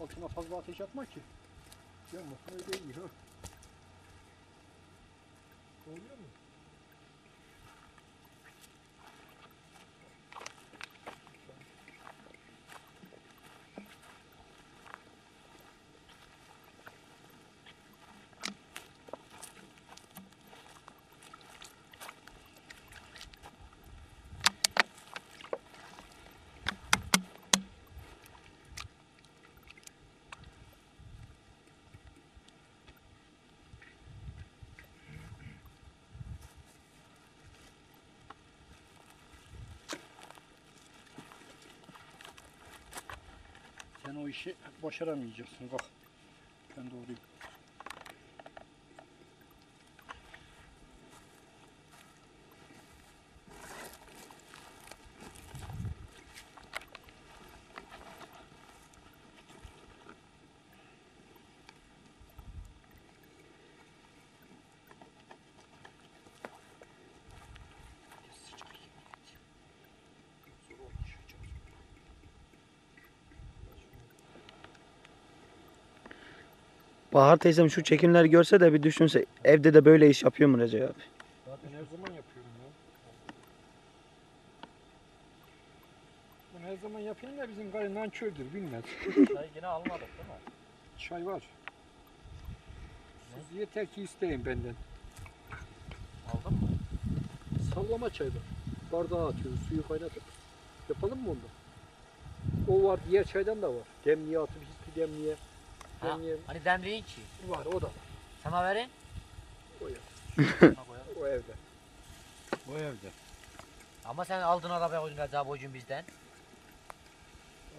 Altına fazla ateş yapma ki. Yanmasın öyle iyi ha. Oluyor mu? Sen o işi başaramayacaksın. Bak. Ben doğruyum. Bahar teyzem şu çekimleri görse de bir düşünse, evde de böyle iş yapıyor mu Recep abi? Zaten her zaman yapıyorum ya. Ben her zaman yapayım da bizim karı nankördür, bilmez. Çay yine almadık değil mi? Çay var. Siz yeter ki isteyin benden. Aldın mı? Sallama çay var. Bardağa atıyoruz, suyu kaynatıp. Yapalım mı onu? O var, diğer çaydan da var. Demliğe atıp hiçbir demliğe. Demliğe Hani demliğin ki. var, o da var. Sana verin. O ya. O evde. O evde. Ama sen aldın arabaya koydun Recep hocam bizden.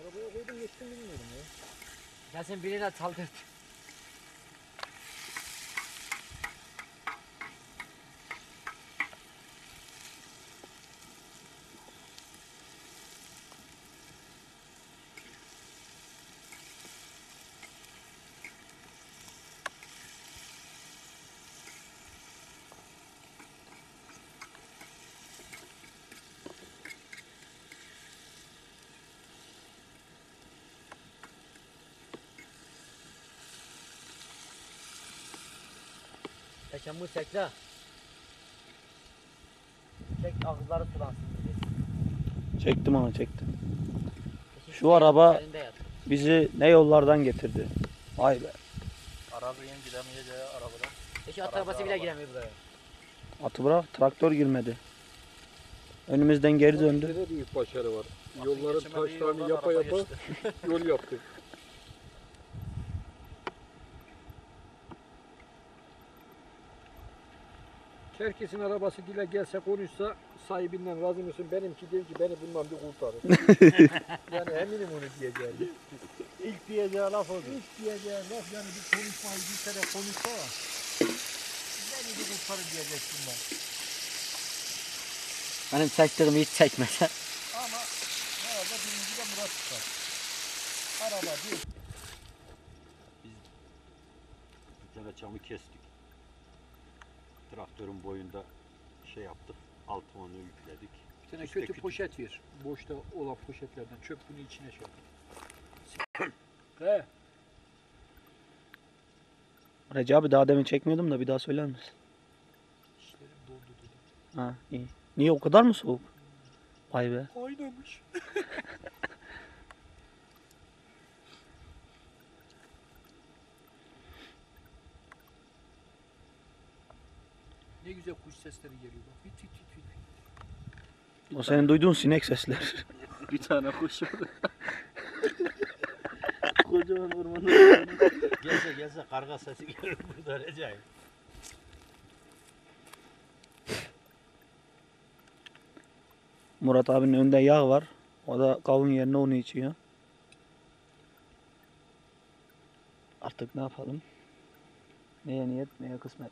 Arabaya koydum geçtim bilmiyorum ya. Ya sen birine çaldırdın. Yaşamı çekle. Çek ağızları sulansın diye. Çektim onu çektim. Şu araba bizi ne yollardan getirdi. Vay be. Arabayın gidemeyeceği arabadan. Peki at arabası bile giremiyor buraya. Atı bırak, traktör girmedi. Önümüzden geri döndü. Bizde de büyük başarı var. Yolların taşlarını yapa yapa yol yaptık. Herkesin arabası dile gelse konuşsa sahibinden razı mısın? Benimki değil ki beni bundan bir kurtarır. Yani eminim onu diyeceğim. İlk diyeceği laf oldu. İlk diyeceğim laf yani bir konuşmayı bir kere konuşsa beni bir kurtarır diyeceksin ben. Benim çektiğimi hiç çekmese. Ama herhalde birinci de Murat çıkar. Araba değil. Biz bir tane çamı kestik. Traktörün boyunda şey yaptık. Altına onu yükledik. Bir tane İşte kötü kütük. poşet ver. Boşta olan poşetlerden çöp bunu içine şey yap. He. Recep abi daha demin çekmiyordum da bir daha söyler misin? İşlerim doldu dedi. Ha iyi. Niye o kadar mı soğuk? Vay be. Kaynamış. Ne güzel kuş sesleri geliyor bak. Fit fit fit fit. O senin duyduğun sinek sesler. Bir tane kuş var. Kocaman ormanda. Gelse karga sesi gelir burada Recep. Murat abinin önünde yağ var. O da kavun yerine onu içiyor. Artık ne yapalım? Neye niyet, neye kısmet.